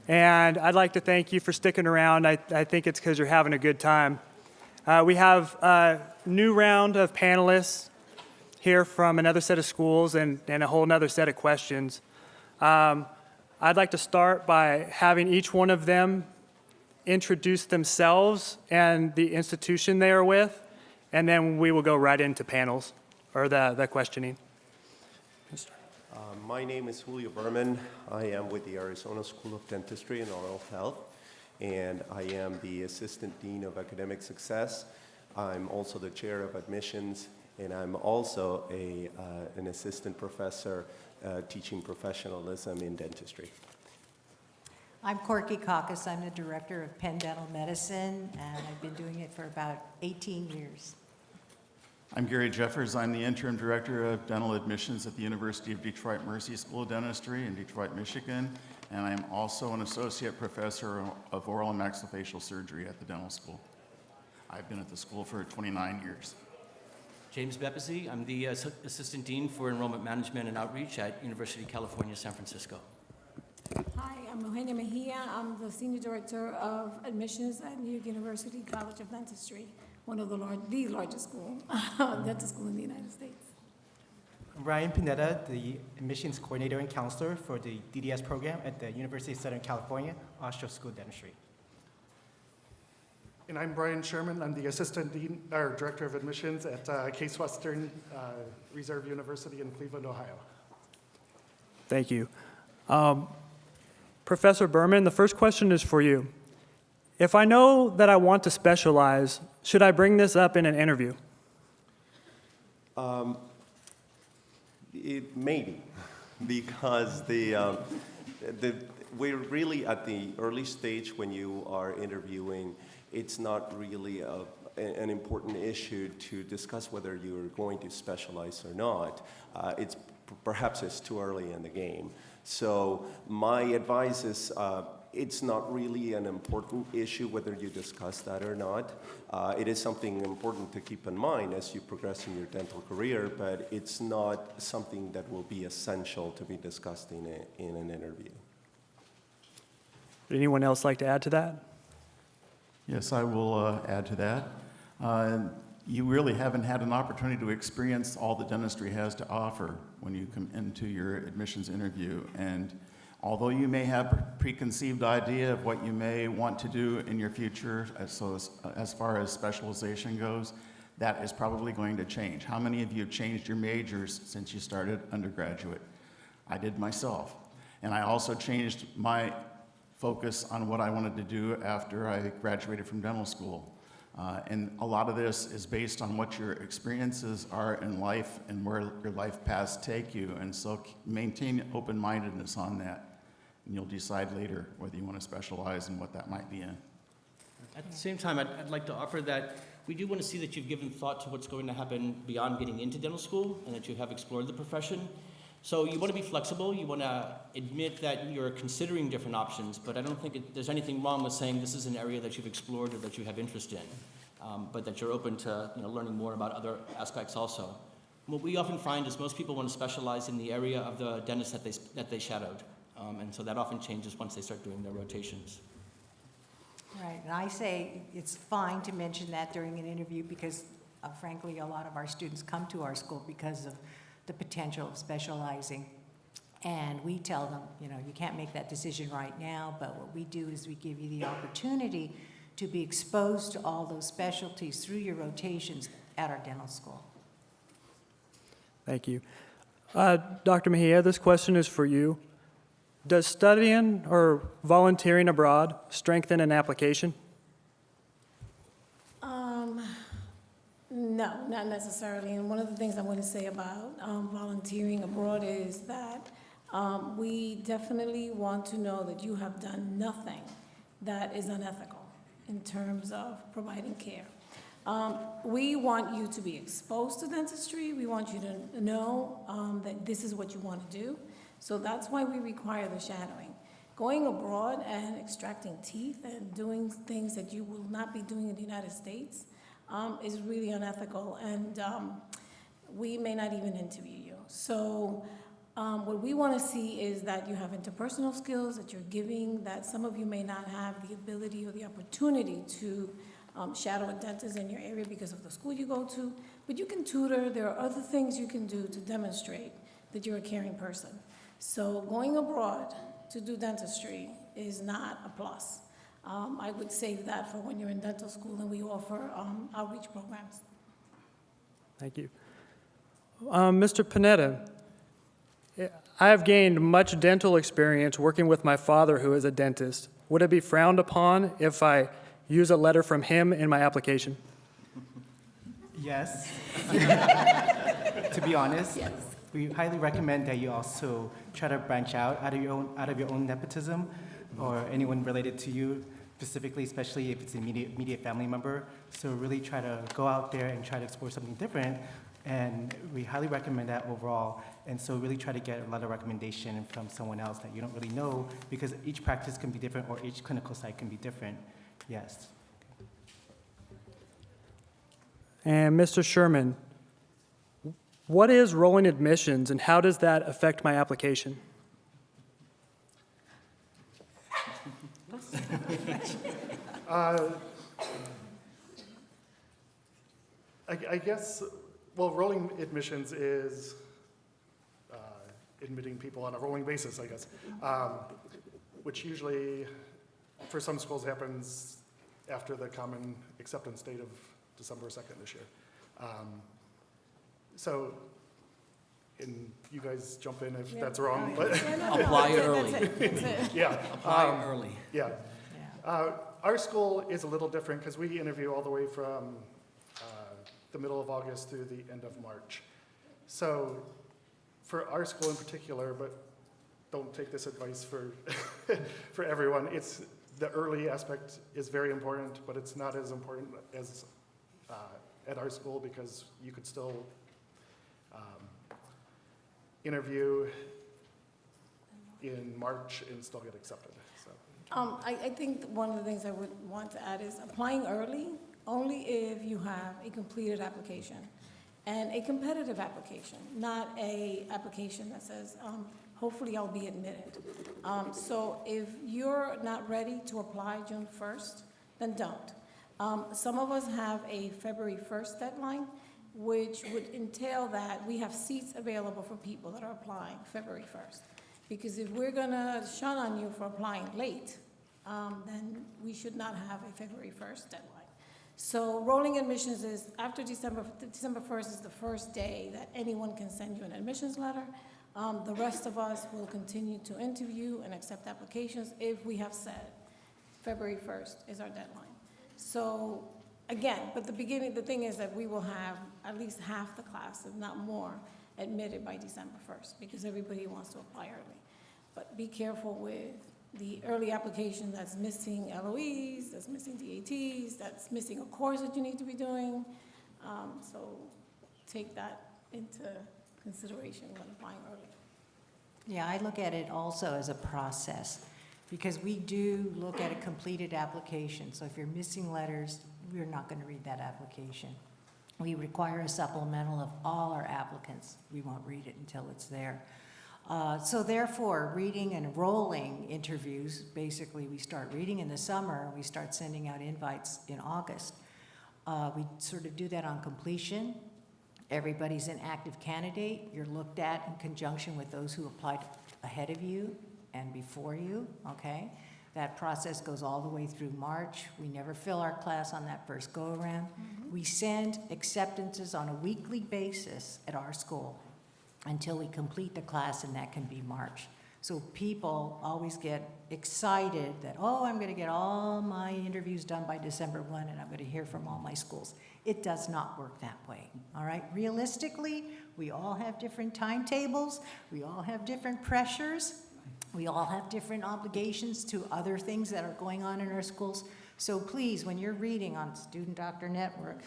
And I'd like to thank you for sticking around. I think it's because you're having a good time. We have a new round of panelists here from another set of schools and a whole other set of questions. I'd like to start by having each one of them introduce themselves and the institution they are with, and then we will go right into panels, or the questioning. My name is Julio Birman. I am with the Arizona School of Dentistry and Oral Health, and I am the Assistant Dean of Academic Success. I'm also the Chair of Admissions, and I'm also an Assistant Professor teaching professionalism in dentistry. I'm Corky Cacas. I'm the Director of Penn Dental Medicine, and I've been doing it for about 18 years. I'm Gary Jeffers. I'm the Interim Director of Dental Admissions at the University of Detroit Mercy School of Dentistry in Detroit, Michigan, and I'm also an Associate Professor of Oral and Maxillofacial Surgery at the dental school. I've been at the school for 29 years. James Betbeze. I'm the Assistant Dean for Enrollment Management and Outreach at University of California, San Francisco. Hi, I'm Mejia. I'm the Senior Director of Admissions at New York University College of Dentistry, one of the largest dental school in the United States. I'm Pineda, the Admissions Coordinator and Counselor for the D.D.S program at the University of Southern California, Ostrow School of Dentistry. And I'm Sherman. I'm the Assistant Dean, or Director of Admissions at Case Western Reserve University in Cleveland, Ohio. Thank you. Professor Birman, the first question is for you. If I know that I want to specialize, should I bring this up in an interview? Maybe, because we're really at the early stage when you are interviewing. It's not really an important issue to discuss whether you're going to specialize or not. Perhaps it's too early in the game. So my advice is it's not really an important issue whether you discuss that or not. It is something important to keep in mind as you progress in your dental career, but it's not something that will be essential to be discussed in an interview. Would anyone else like to add to that? Yes, I will add to that. You really haven't had an opportunity to experience all that dentistry has to offer when you come into your admissions interview. And although you may have a preconceived idea of what you may want to do in your future, as far as specialization goes, that is probably going to change. How many of you have changed your majors since you started undergraduate? I did myself. And I also changed my focus on what I wanted to do after I graduated from dental school. And a lot of this is based on what your experiences are in life and where your life paths take you. And so maintain open-mindedness on that. And you'll decide later whether you want to specialize and what that might be in. At the same time, I'd like to offer that we do want to see that you've given thought to what's going to happen beyond getting into dental school and that you have explored the profession. So you want to be flexible. You want to admit that you're considering different options, but I don't think there's anything wrong with saying this is an area that you've explored or that you have interest in, but that you're open to learning more about other aspects also. What we often find is most people want to specialize in the area of the dentist that they shadowed, and so that often changes once they start doing their rotations. Right, and I say it's fine to mention that during an interview because, frankly, a lot of our students come to our school because of the potential of specializing. And we tell them, you can't make that decision right now, but what we do is we give you the opportunity to be exposed to all those specialties through your rotations at our dental school. Thank you. Dr. Mejia, this question is for you. Does studying or volunteering abroad strengthen an application? No, not necessarily. And one of the things I want to say about volunteering abroad is that we definitely want to know that you have done nothing that is unethical in terms of providing care. We want you to be exposed to dentistry. We want you to know that this is what you want to do. So that's why we require the shadowing. Going abroad and extracting teeth and doing things that you will not be doing in the United States is really unethical, and we may not even interview you. So What we want to see is that you have interpersonal skills, that you're giving, that some of you may not have the ability or the opportunity to shadow a dentist in your area because of the school you go to, but you can tutor. There are other things you can do to demonstrate that you're a caring person. So going abroad to do dentistry is not a plus. I would save that for when you're in dental school and we offer outreach programs. Thank you. Mr. Pineda, I have gained much dental experience working with my father, who is a dentist. Would it be frowned upon if I use a letter from him in my application? Yes. To be honest, we highly recommend that you also try to branch out of your own nepotism or anyone related to you, specifically, especially if it's an immediate family member. So really try to go out there and try to explore something different. And we highly recommend that overall. And so really try to get a letter recommendation from someone else that you don't really know, because each practice can be different or each clinical site can be different. Yes. And Mr. Sherman, what is rolling admissions and how does that affect my application? I guess, well, rolling admissions is admitting people on a rolling basis, I guess, which usually, for some schools, happens after the common acceptance date of December 2nd this year. So, and you guys jump in if that's wrong, but Apply early. That's it. yeah. Apply early. Yeah. Our school is a little different because we interview all the way from the middle of August through the end of March. So for our school in particular, but don't take this advice for, for everyone, it's the early aspect is very important, but it's not as important as at our school because you could still interview in March and still get accepted. So. I think one of the things I would want to add is applying early only if you have a completed application and a competitive application, not a application that says, hopefully I'll be admitted. So if you're not ready to apply June 1st, then don't. Some of us have a February 1st deadline, which would entail that we have seats available for people that are applying February 1st. Because if we're gonna shun on you for applying late, then we should not have a February 1st deadline. So rolling admissions is after December 1st is the first day that anyone can send you an admissions letter. The rest of us will continue to interview and accept applications if we have said February 1st is our deadline. So again, but the thing is that we will have at least half the class, if not more, admitted by December 1st because everybody wants to apply early. But be careful with the early application that's missing LOEs, that's missing DATs, that's missing a course that you need to be doing. So take that into consideration when applying early. Yeah, I look at it also as a process because we do look at a completed application. So if you're missing letters, we're not going to read that application. We require a supplemental of all our applicants. We won't read it until it's there. So therefore, reading and enrolling interviews, basically we start reading in the summer, we start sending out invites in August. We sort of do that on completion. Everybody's an active candidate. You're looked at in conjunction with those who applied ahead of you and before you, okay? That process goes all the way through March. We never fill our class on that first go-around. We send acceptances on a weekly basis at our school until we complete the class, and that can be March. So people always get excited that, oh, I'm gonna get all my interviews done by December 1 and I'm gonna hear from all my schools. It does not work that way, all right? Realistically, we all have different timetables, we all have different pressures, we all have different obligations to other things that are going on in our schools. So please, when you're reading on Student Doctor Network,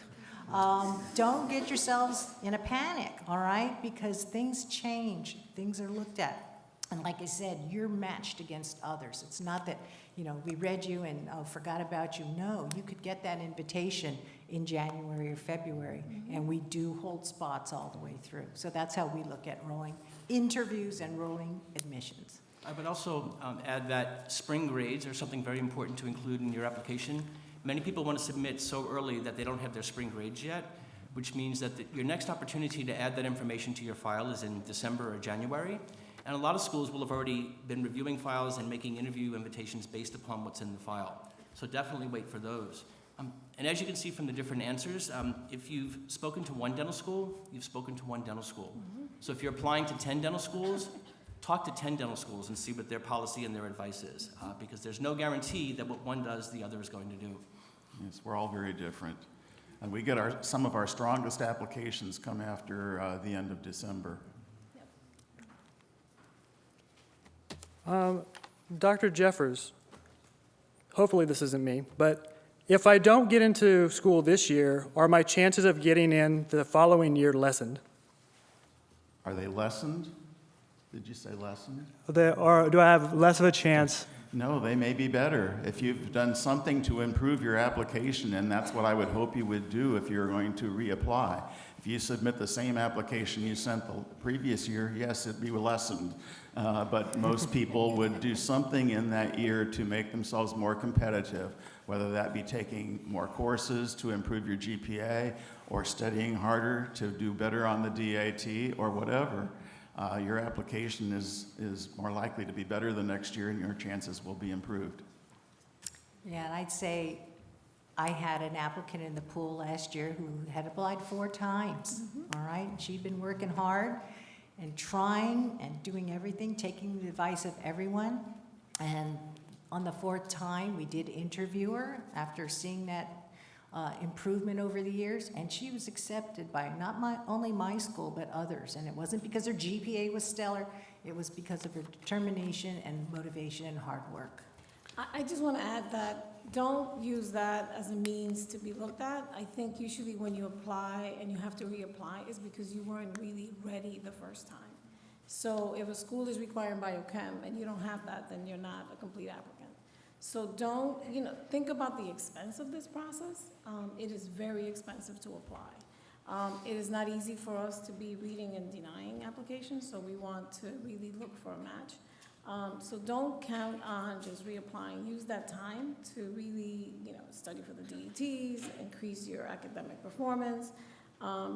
don't get yourselves in a panic, all right? Because things change, things are looked at. And like I said, you're matched against others. It's not that, you know, we read you and forgot about you. No, you could get that invitation in January or February, and we do hold spots all the way through. So that's how we look at rolling interviews and rolling admissions. I would also add that spring grades are something very important to include in your application. Many people want to submit so early that they don't have their spring grades yet, which means that your next opportunity to add that information to your file is in December or January. And a lot of schools will have already been reviewing files and making interview invitations based upon what's in the file. So definitely wait for those. And as you can see from the different answers, if you've spoken to one dental school, you've spoken to one dental school. So if you're applying to 10 dental schools, talk to 10 dental schools and see what their policy and their advice is, because there's no guarantee that what one does, the other is going to do. Yes, we're all very different. And we get some of our strongest applications come after the end of December. Dr. Jeffers, hopefully this isn't me, but if I don't get into school this year, are my chances of getting in the following year lessened? Are they lessened? Did you say lessened? Or do I have less of a chance? No, they may be better. If you've done something to improve your application, and that's what I would hope you would do if you're going to reapply. If you submit the same application you sent the previous year, yes, it'd be lessened. But most people would do something in that year to make themselves more competitive, whether that be taking more courses to improve your GPA or studying harder to do better on the DAT or whatever. Your application is more likely to be better the next year and your chances will be improved. Yeah, and I'd say I had an applicant in the pool last year who had applied 4 times, all right? She'd been working hard and trying and doing everything, taking the advice of everyone. And on the 4th time, we did interview her after seeing that improvement over the years, and she was accepted by only my school, but others. And it wasn't because her GPA was stellar, it was because of her determination and motivation and hard work. I just want to add that don't use that as a means to be looked at. I think usually when you apply and you have to reapply is because you weren't really ready the first time. So if a school is requiring biochem and you don't have that, then you're not a complete applicant. So don't, think about the expense of this process. It is very expensive to apply. It is not easy for us to be reading and denying applications, so we want to really look for a match. So don't count on just reapplying. Use that time to really, study for the DETs, increase your academic performance,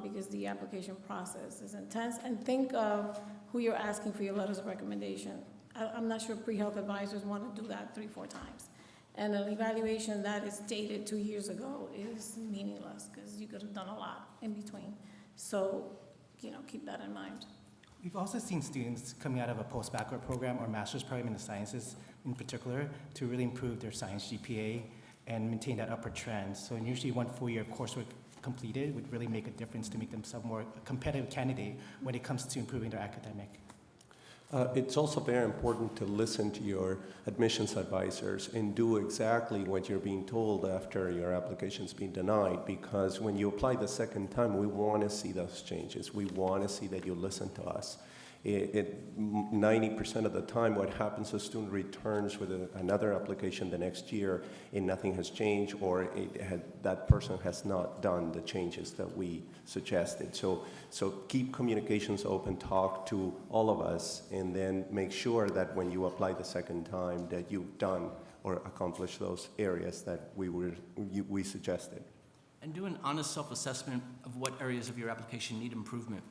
because the application process is intense. And think of who you're asking for your letters of recommendation. I'm not sure pre-health advisors want to do that 3-4 times. And an evaluation that is dated 2 years ago is meaningless because you could have done a lot in between. So, keep that in mind. We've also seen students coming out of a post-baccalaureate program or master's program in the sciences in particular to really improve their science GPA and maintain that upward trend. So usually 1 full year of coursework completed would really make a difference to make them some more competitive candidate when it comes to improving their academic. It's also very important to listen to your admissions advisors and do exactly what you're being told after your application's been denied, because when you apply the second time, we want to see those changes. We want to see that you listen to us. 90% of the time, what happens, a student returns with another application the next year and nothing has changed, or that person has not done the changes that we suggested. So keep communications open, talk to all of us, and then make sure that when you apply the second time that you've done or accomplished those areas that we suggested. And do an honest self-assessment of what areas of your application need improvement.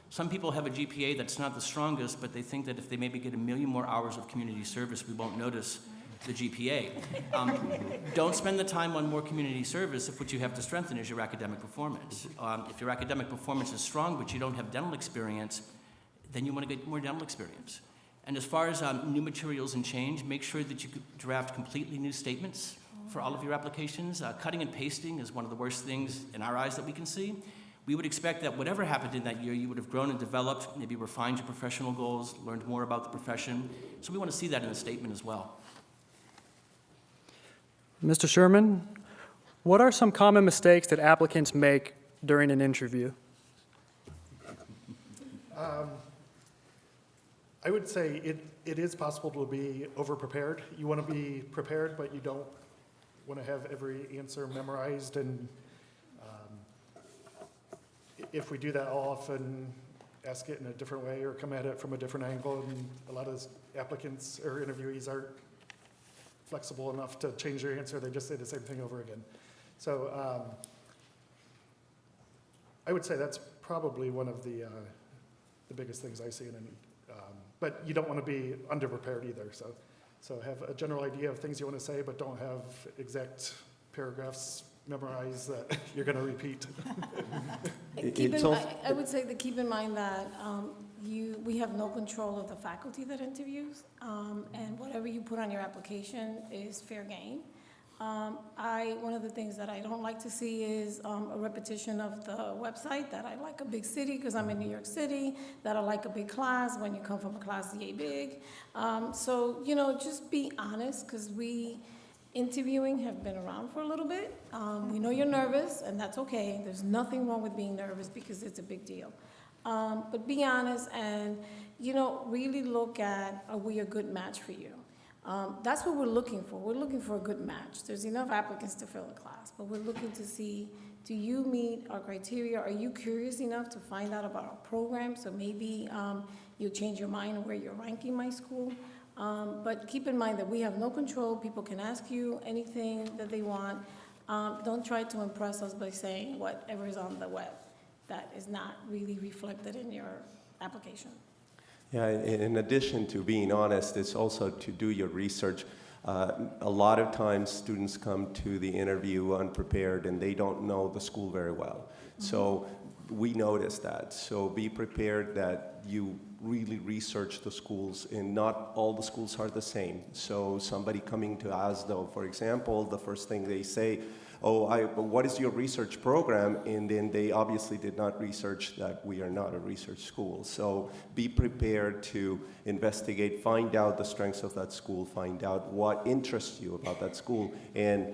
Some people have a GPA that's not the strongest, but they think that if they maybe get 1 million more hours of community service, we won't notice the GPA. Don't spend the time on more community service if what you have to strengthen is your academic performance. If your academic performance is strong, but you don't have dental experience, then you want to get more dental experience. And as far as new materials and change, make sure that you draft completely new statements for all of your applications. Cutting and pasting is one of the worst things in our eyes that we can see. We would expect that whatever happened in that year, you would have grown and developed, maybe refined your professional goals, learned more about the profession. So we want to see that in the statement as well. Mr. Sherman, what are some common mistakes that applicants make during an interview? I would say it is possible to be over-prepared. You want to be prepared, but you don't want to have every answer memorized. And if we do that often ask it in a different way or come at it from a different angle, and a lot of applicants or interviewees aren't flexible enough to change their answer. They just say the same thing over again. So I would say that's probably one of the biggest things I see. But you don't want to be underprepared either. So have a general idea of things you want to say, but don't have exact paragraphs memorized that you're going to repeat. I would say that keep in mind that we have no control of the faculty that interviews, and whatever you put on your application is fair game. One of the things that I don't like to see is a repetition of the website, that I like a big city because I'm in New York City, that I like a big class when you come from a class yay big. So, just be honest, because interviewing have been around for a little bit. We know you're nervous, and that's okay. There's nothing wrong with being nervous because it's a big deal. But be honest and, really look at, are we a good match for you? That's what we're looking for. We're looking for a good match. There's enough applicants to fill a class, but we're looking to see, do you meet our criteria? Are you curious enough to find out about our program? So maybe you'll change your mind on where you're ranking my school. But keep in mind that we have no control. People can ask you anything that they want. Don't try to impress us by saying whatever is on the web. That is not really reflected in your application. Yeah, in addition to being honest, it's also to do your research. A lot of times students come to the interview unprepared and they don't know the school very well. Mm-hmm. So we notice that. So be prepared that you really research the schools, and not all the schools are the same. So somebody coming to Ostrow, for example, the first thing they say, what is your research program? And then they obviously did not research that we are not a research school. So be prepared to investigate, find out the strengths of that school, find out what interests you about that school. And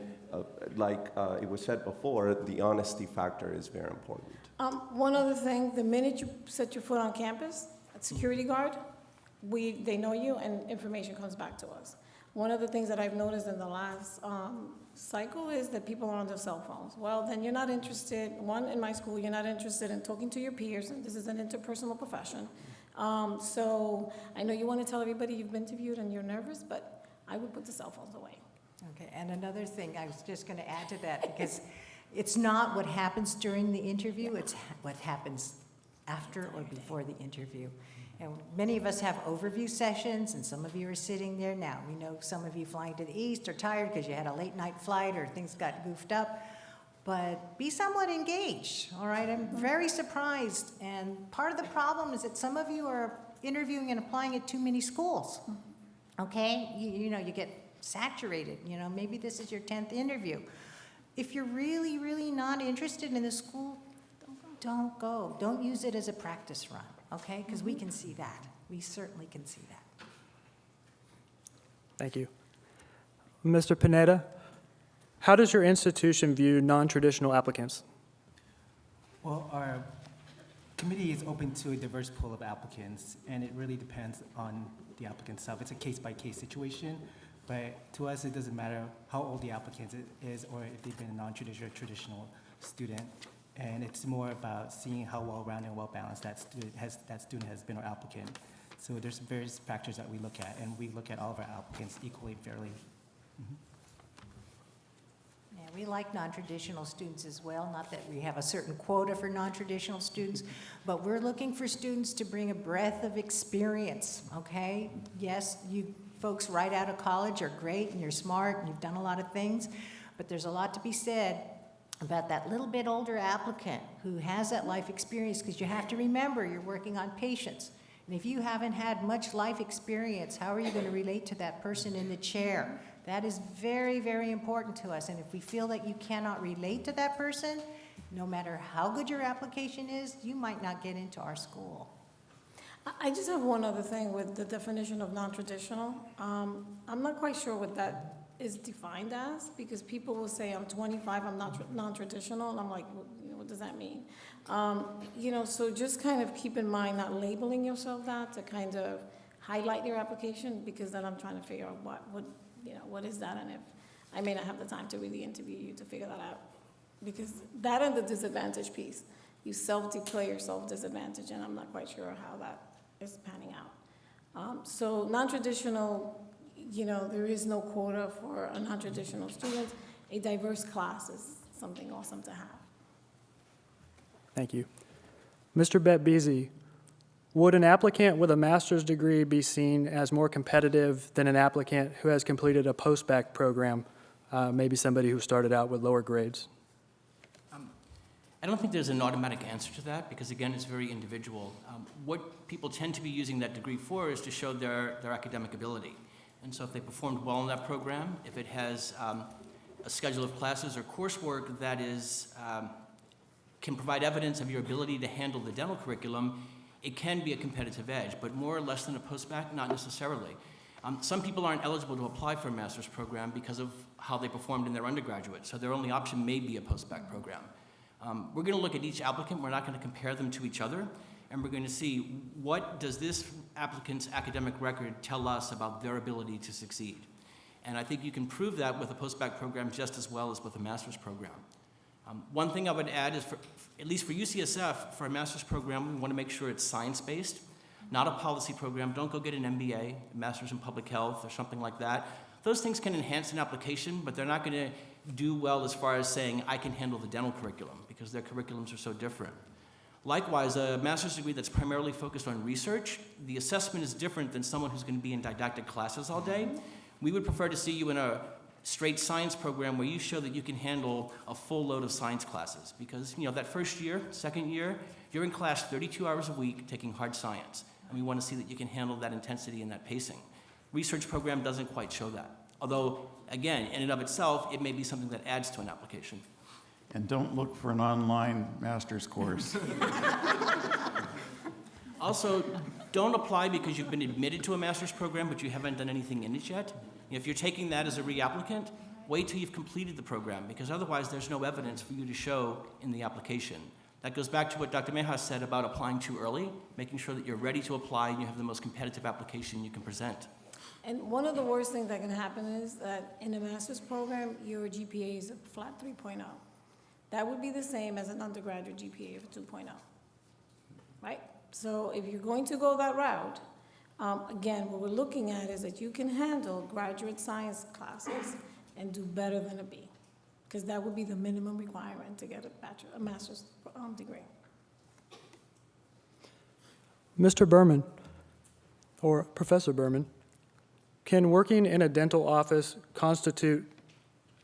like it was said before, the honesty factor is very important. One other thing, the minute you set your foot on campus, a security guard, they know you and information comes back to us. One of the things that I've noticed in the last cycle is that people are on their cell phones. Well, then you're not interested, in my school, you're not interested in talking to your peers, and this is an interpersonal profession. So I know you want to tell everybody you've been interviewed and you're nervous, but I would put the cell phones away. Okay, and another thing, I was just going to add to that, because it's not what happens during the interview, it's what happens after or before the interview. And many of us have overview sessions, and some of you are sitting there now. We know some of you flying to the east are tired because you had a late night flight or things got goofed up. But be somewhat engaged, all right? I'm very surprised. And part of the problem is that some of you are interviewing and applying at too many schools, okay? You get saturated. Maybe this is your 10th interview. If you're really, really not interested in the school, don't go. Don't use it as a practice run. Okay, because we can see that. We certainly can see that. Thank you. Mr. Pineda, how does your institution view non-traditional applicants? Well, our committee is open to a diverse pool of applicants, and it really depends on the applicant itself. It's a case-by-case situation, but to us, it doesn't matter how old the applicant is or if they've been a non-traditional or traditional student. And it's more about seeing how well-rounded and well-balanced that student has been or applicant. So there's various factors that we look at, and we look at all of our applicants equally, fairly. Mm-hmm. Yeah, we like non-traditional students as well. Not that we have a certain quota for non-traditional students, but we're looking for students to bring a breadth of experience, okay? Yes, you folks right out of college are great, and you're smart, and you've done a lot of things, but there's a lot to be said about that little bit older applicant who has that life experience, because you have to remember you're working on patients. And if you haven't had much life experience, how are you going to relate to that person in the chair? That is very, very important to us. And if we feel that you cannot relate to that person, no matter how good your application is, you might not get into our school. I just have one other thing with the definition of non-traditional. I'm not quite sure what that is defined as, because people will say, I'm 25, I'm not non-traditional, and I'm like, what does that mean? So just kind of keep in mind not labeling yourself that to kind of highlight your application, because then I'm trying to figure out what is that, and if I may not have the time to really interview you to figure that out, because that and the disadvantage piece, you self-declare yourself disadvantaged, and I'm not quite sure how that is panning out. So non-traditional, there is no quota for a non-traditional student. A diverse class is something awesome to have. Thank you. Mr. Betbeze, would an applicant with a master's degree be seen as more competitive than an applicant who has completed a post-bac program, maybe somebody who started out with lower grades? I don't think there's an automatic answer to that because, again, it's very individual. What people tend to be using that degree for is to show their academic ability. And so if they performed well in that program, if it has a schedule of classes or coursework that can provide evidence of your ability to handle the dental curriculum, it can be a competitive edge, but more or less than a post-bac, not necessarily. Some people aren't eligible to apply for a master's program because of how they performed in their undergraduate, so their only option may be a post-bac program. We're going to look at each applicant. We're not going to compare them to each other, and we're going to see what does this applicant's academic record tell us about their ability to succeed. And I think you can prove that with a post-bac program just as well as with a master's program. One thing I would add is, at least for UCSF, for a master's program, we want to make sure it's science-based, not a policy program. Don't go get an M.B.A, a master's in public health, or something like that. Those things can enhance an application, but they're not going to do well as far as saying, I can handle the dental curriculum, because their curriculums are so different. Likewise, a master's degree that's primarily focused on research, the assessment is different than someone who's going to be in didactic classes all day. We would prefer to see you in a straight science program where you show that you can handle a full load of science classes, because that first year, second year, you're in class 32 hours a week taking hard science, and we want to see that you can handle that intensity and that pacing. Research program doesn't quite show that, although again, in and of itself, it may be something that adds to an application. And don't look for an online master's course. Also, don't apply because you've been admitted to a master's program but you haven't done anything in it yet. If you're taking that as a reapplicant, wait till you've completed the program, because otherwise there's no evidence for you to show in the application. That goes back to what Dr. Mejia said about applying too early, making sure that you're ready to apply and you have the most competitive application you can present. And one of the worst things that can happen is that in a master's program, your GPA is a flat 3.0. That would be the same as an undergraduate GPA of 2.0, right? So if you're going to go that route, again, what we're looking at is that you can handle graduate science classes and do better than a B, because that would be the minimum requirement to get a master's degree. Mr. Birman, or Professor Birman, can working in a dental office constitute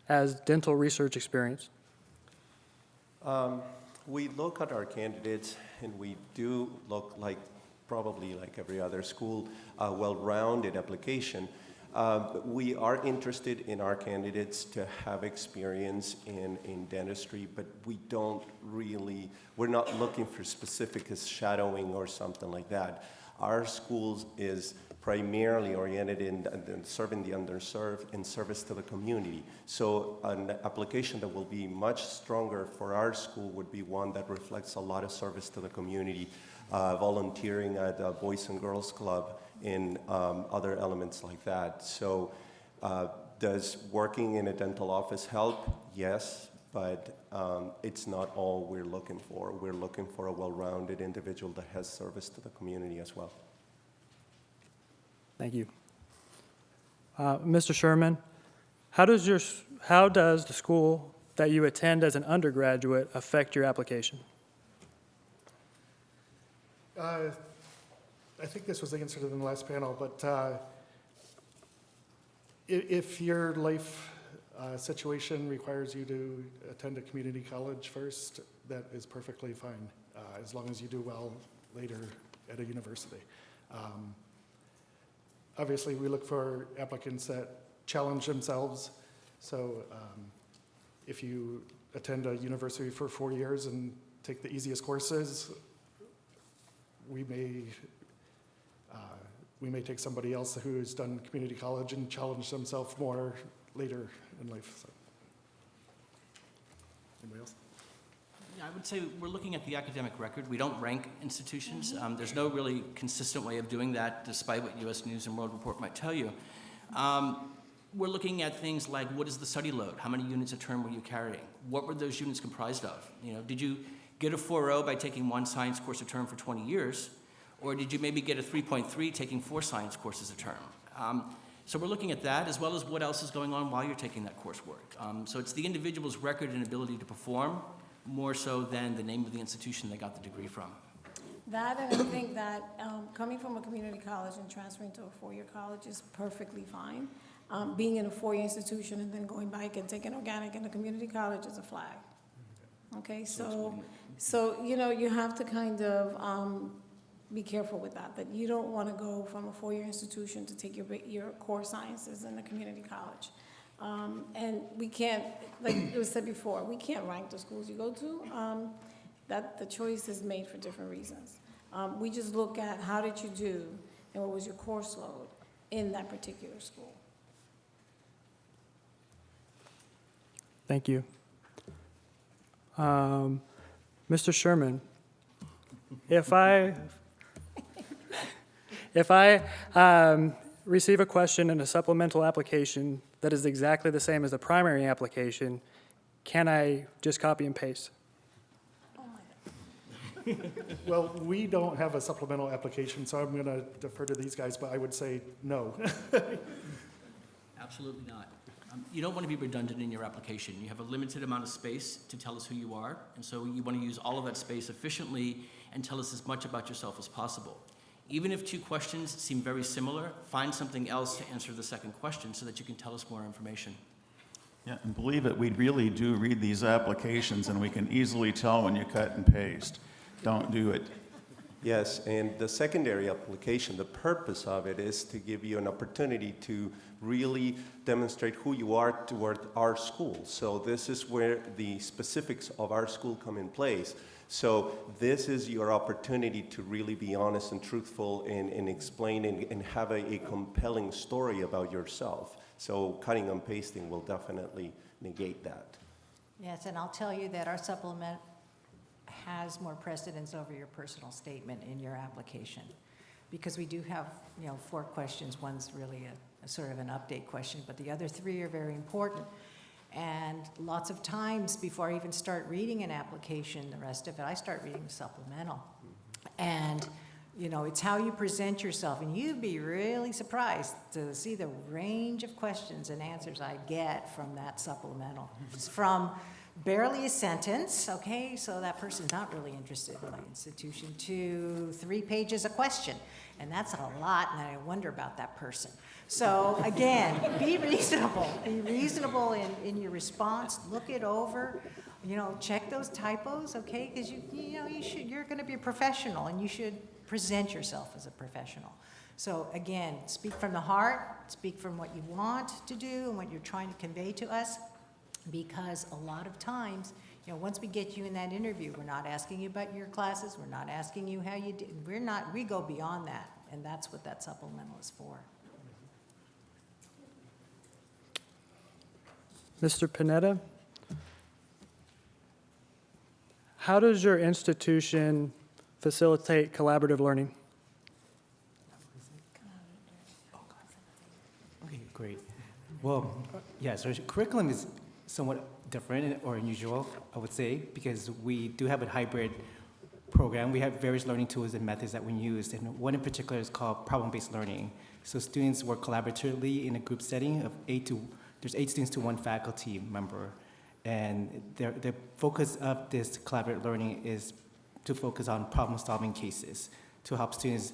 as dental research experience? We look at our candidates, and we do look probably like every other school, a well-rounded application. We are interested in our candidates to have experience in dentistry, but we're not looking for specific as shadowing or something like that. Our schools is primarily oriented in serving the underserved in service to the community. So an application that will be much stronger for our school would be one that reflects a lot of service to the community, volunteering at a Boys and Girls Club, in other elements like that. So does working in a dental office help? Yes, but it's not all we're looking for. We're looking for a well-rounded individual that has service to the community as well. Thank you. Mr. Sherman, how does the school that you attend as an undergraduate affect your application? I think this was answered in the last panel, but if your life situation requires you to attend a community college first, that is perfectly fine, as long as you do well later at a university. Obviously, we look for applicants that challenge themselves. So if you attend a university for 4 years and take the easiest courses, we may take somebody else who's done community college and challenge themselves more later in life. So. Anybody else? Yeah, I would say we're looking at the academic record. We don't rank institutions. There's no really consistent way of doing that, despite what U.S. News and World Report might tell you. We're looking at things like, what is the study load? How many units a term were you carrying? What were those units comprised of? Did you get a 4.0 by taking one science course a term for 20 years? Or did you maybe get a 3.3 taking 4 science courses a term? So we're looking at that, as well as what else is going on while you're taking that coursework. So it's the individual's record and ability to perform, more so than the name of the institution they got the degree from. That, and I think that coming from a community college and transferring to a four-year college is perfectly fine. Being in a four-year institution and then going back and taking organic in a community college is a flag. Okay, so you know, you have to kind of be careful with that you don't want to go from a four-year institution to take your core sciences in a community college. And we can't, like it was said before, we can't rank the schools you go to. That the choice is made for different reasons. We just look at how did you do and what was your course load in that particular school. Thank you. Mr. Sherman, if I receive a question in a supplemental application that is exactly the same as the primary application, can I just copy and paste? Well, we don't have a supplemental application, so I'm going to defer to these guys, but I would say no. Absolutely not. You don't want to be redundant in your application. You have a limited amount of space to tell us who you are, and so you want to use all of that space efficiently and tell us as much about yourself as possible. Even if 2 questions seem very similar, find something else to answer the second question so that you can tell us more information. Yeah, and believe it, we really do read these applications, and we can easily tell when you cut and paste. Don't do it. Yes, and the secondary application, the purpose of it is to give you an opportunity to really demonstrate who you are toward our school. So this is where the specifics of our school come in place. So this is your opportunity to really be honest and truthful in explaining and have a compelling story about yourself. So cutting and pasting will definitely negate that. Yes, and I'll tell you that our supplement has more precedence over your personal statement in your application. Because we do have, 4 questions. One's really a sort of an update question, but the other 3 are very important. And lots of times before I even start reading an application, the rest of it, I start reading the supplemental. And, it's how you present yourself. And you'd be really surprised to see the range of questions and answers I get from that supplemental. It's from barely a sentence, okay, so that person's not really interested in my institution, to 3 pages a question. And that's a lot, and I wonder about that person. So again, be reasonable. Be reasonable in your response. Look it over. Check those typos, okay? Because you're going to be a professional, and you should present yourself as a professional. So again, speak from the heart. Speak from what you want to do and what you're trying to convey to us. Because a lot of times, once we get you in that interview, we're not asking you about your classes. We're not asking you how you did. We go beyond that, and that's what that supplemental is for. Mr. Pineda, how does your institution facilitate collaborative learning? Okay, great. Well, yeah, so curriculum is somewhat different or unusual, I would say, because we do have a hybrid program. We have various learning tools and methods that we use, and one in particular is called problem-based learning. So students work collaboratively in a group setting of there's 8 students to 1 faculty member, and the focus of this collaborative learning is to focus on problem-solving cases to help students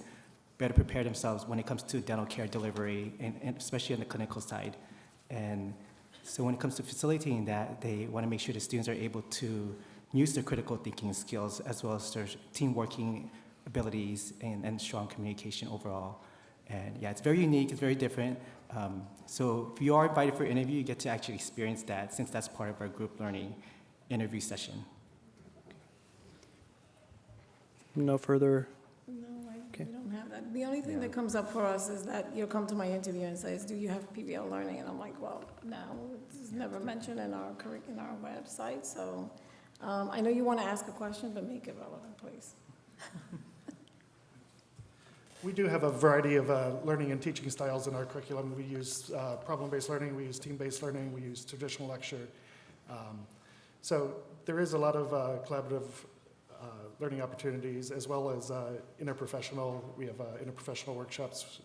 better prepare themselves when it comes to dental care delivery, and especially on the clinical side. And so when it comes to facilitating that, they want to make sure the students are able to use their critical thinking skills as well as their team working abilities and strong communication overall. And yeah, it's very unique, it's very different. So if you are invited for an interview, you get to actually experience that, since that's part of our group learning interview session. No further. No, Okay. we don't have that. The only thing that comes up for us is that you'll come to my interview and says, do you have PBL learning? And I'm like, well, no, it's never mentioned in our website. So I know you want to ask a question, but make it relevant, please. We do have a variety of learning and teaching styles in our curriculum. We use problem-based learning, we use team-based learning, we use traditional lecture. So there is a lot of collaborative learning opportunities, as well as interprofessional. We have interprofessional workshops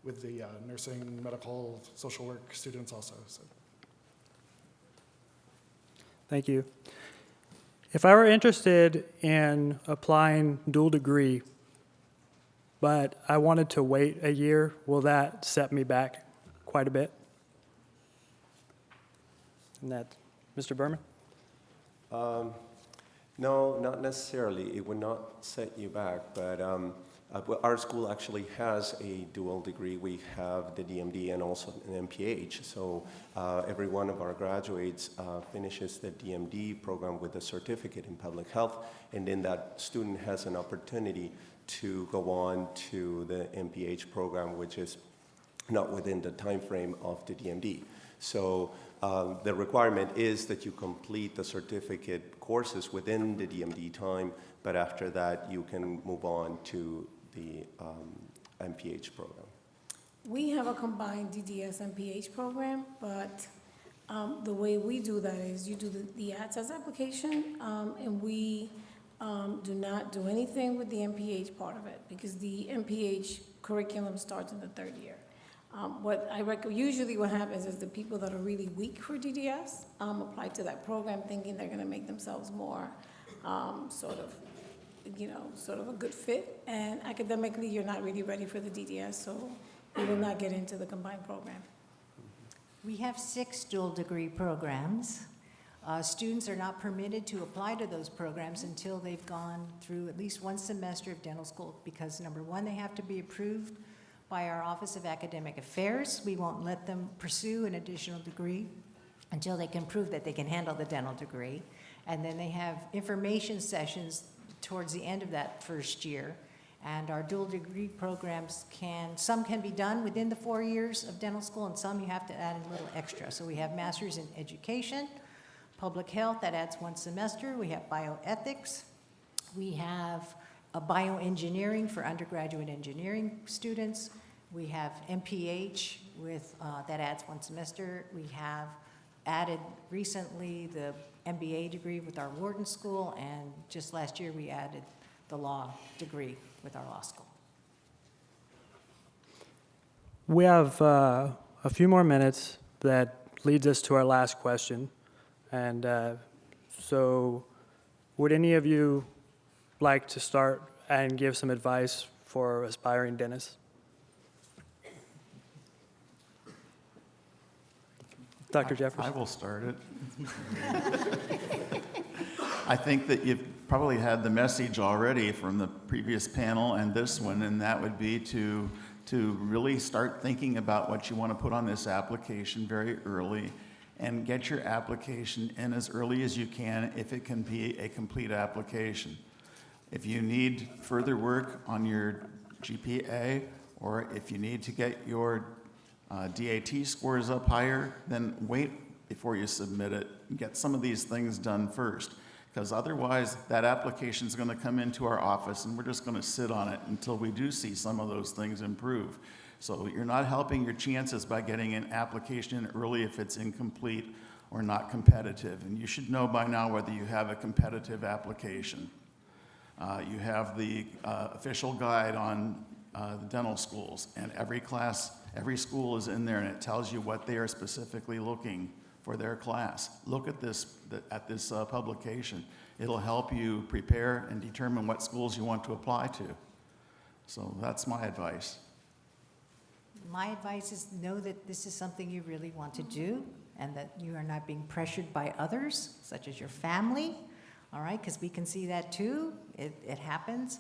with the nursing, medical, social work students also. So. Thank you. If I were interested in applying dual degree, but I wanted to wait a year, will that set me back quite a bit? And that, Mr. Birman? No, not necessarily. It would not set you back, but well, our school actually has a dual degree. We have the D.D. and also an M.P.A. So every one of our graduates finishes the D.D. program with a certificate in public health, and then that student has an opportunity to go on to the M.P.A. program, which is not within the time frame of the D.D. So the requirement is that you complete the certificate courses within the D.D. time, but after that you can move on to the M.P.A. program. We have a combined D.D.S. M.P.A. program, but the way we do that is you do the ATSAS application, and we do not do anything with the M.P.A. part of it, because the M.P.A. curriculum starts in the third year. Usually what happens is the people that are really weak for D.D.S. Apply to that program thinking they're gonna make themselves more sort of a good fit. And academically, you're not really ready for the D.D.S., so you will not get into the combined program. We have 6 dual degree programs. Students are not permitted to apply to those programs until they've gone through at least one semester of dental school, because number one, they have to be approved by our Office of Academic Affairs. We won't let them pursue an additional degree until they can prove that they can handle the dental degree. And then they have information sessions towards the end of that first year. And our dual degree programs some can be done within the 4 years of dental school, and some you have to add a little extra. So we have Masters in Education, Public Health, that adds 1 semester. We have Bioethics. We have a Bioengineering for undergraduate engineering students. We have MPH that adds 1 semester. We have added recently the MBA degree with our Wharton School, and just last year we added the law degree with our law school. We have a few more minutes. That leads us to our last question. And so would any of you like to start and give some advice for aspiring dentists? Dr. Jeffers? I will start it. I think that you've probably had the message already from the previous panel and this one, and that would be to really start thinking about what you want to put on this application very early, and get your application in as early as you can if it can be a complete application. If you need further work on your GPA, or if you need to get your DAT scores up higher, then wait before you submit it. Get some of these things done first, because otherwise that application is going to come into our office and we're just going to sit on it until we do see some of those things improve. So you're not helping your chances by getting an application in early if it's incomplete or not competitive. And you should know by now whether you have a competitive application. You have the official guide on the dental schools, and every school is in there, and it tells you what they are specifically looking for their class. Look at this publication. It'll help you prepare and determine what schools you want to apply to. So that's my advice. My advice is know that this is something you really want to do, and that you are not being pressured by others, such as your family, all right, because we can see that too. It happens.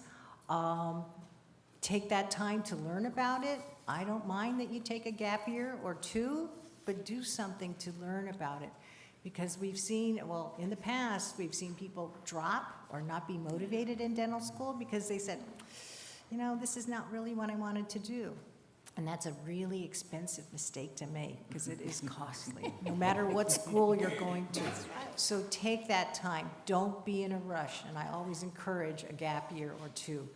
Take that time to learn about it. I don't mind that you take a gap year or 2, but do something to learn about it. Because we've seen, well, in the past, we've seen people drop or not be motivated in dental school because they said, this is not really what I wanted to do. And that's a really expensive mistake to make, because it is costly, no matter what school you're going to. So take that time. Don't be in a rush. And I always encourage a gap year or 2.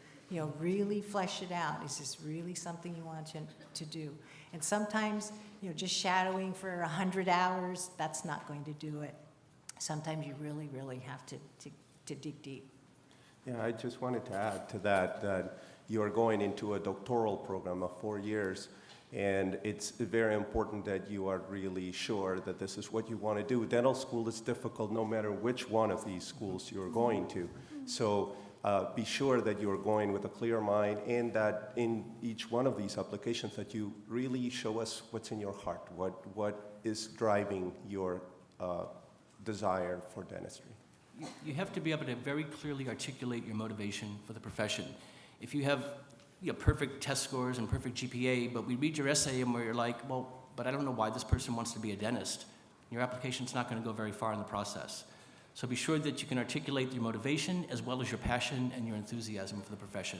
Really flesh it out. Is this really something you want to do? And sometimes, just shadowing for 100 hours, that's not going to do it. Sometimes you really, really have to dig deep. Yeah, I just wanted to add to that, that you are going into a doctoral program of 4 years, and it's very important that you are really sure that this is what you want to do. Dental school is difficult no matter which one of these schools you're going to. So be sure that you're going with a clear mind, and that in each one of these applications that you really show us what's in your heart, what is driving your desire for dentistry. You have to be able to very clearly articulate your motivation for the profession. If you have perfect test scores and perfect GPA, but we read your essay and where you're like, well, but I don't know why this person wants to be a dentist, your application's not going to go very far in the process. So be sure that you can articulate your motivation as well as your passion and your enthusiasm for the profession.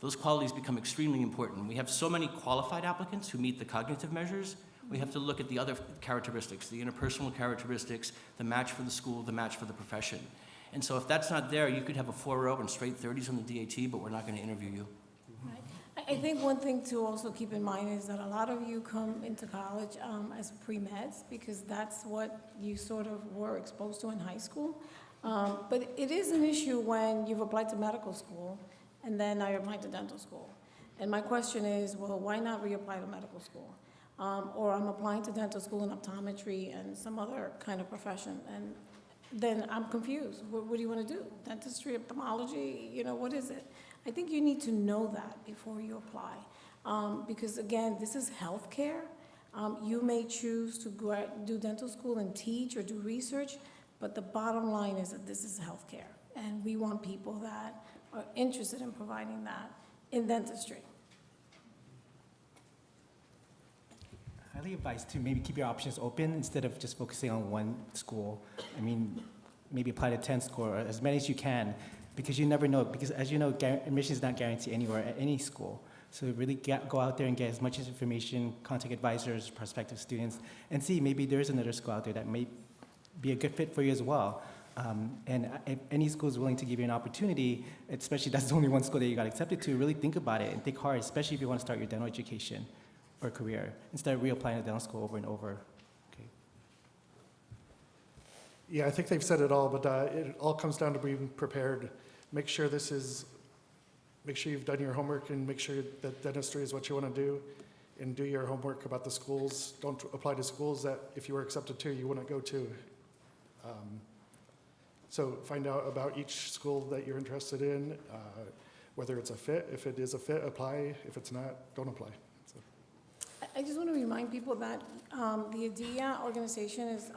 Those qualities become extremely important. We have so many qualified applicants who meet the cognitive measures. We have to look at the other characteristics, the interpersonal characteristics, the match for the school, the match for the profession. And so if that's not there, you could have a 4.0 and straight 30s on the DAT, but we're not going to interview you. Right. I think one thing to also keep in mind is that a lot of you come into college as pre-meds because that's what you sort of were exposed to in high school. But it is an issue when you've applied to medical school and then now you're applying to dental school. And my question is, well, why not reapply to medical school? Or I'm applying to dental school in optometry and some other kind of profession, and then I'm confused. What do you want to do? Dentistry, ophthalmology, what is it? I think you need to know that before you apply. Because again, this is healthcare. You may choose to do dental school and teach or do research, but the bottom line is that this is healthcare. And we want people that are interested in providing that in dentistry. Highly advised to maybe keep your options open instead of just focusing on one school. I mean, maybe apply to 10 school or as many as you can, because you never know. Because as you know, admission is not guaranteed anywhere at any school. So really go out there and get as much information, contact advisors, prospective students, and see maybe there is another school out there that may be a good fit for you as well. And if any school is willing to give you an opportunity, especially that's the only one school that you got accepted to, really think about it and think hard, especially if you want to start your dental education or career, instead of reapplying to dental school over and over. Okay. Yeah, I think they've said it all, but it all comes down to being prepared. Make sure you've done your homework and make sure that dentistry is what you want to do, and do your homework about the schools. Don't apply to schools that if you were accepted to, you wouldn't go to. So find out about each school that you're interested in, whether it's a fit. If it is a fit, apply. If it's not, don't apply. So. I just want to remind people that the D.D.S organization is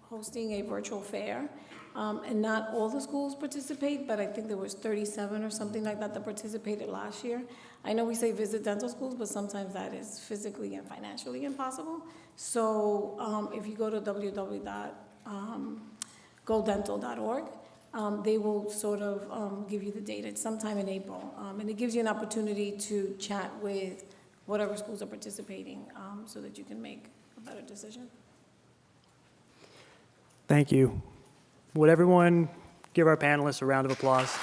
hosting a virtual fair, and not all the schools participate, but I think there was 37 or something like that participated last year. I know we say visit dental schools, but sometimes that is physically and financially impossible. So if you go to www.godental.org, they will sort of give you the date. It's sometime in April, and it gives you an opportunity to chat with whatever schools are participating, so that you can make a better decision. Thank you. Would everyone give our panelists a round of applause?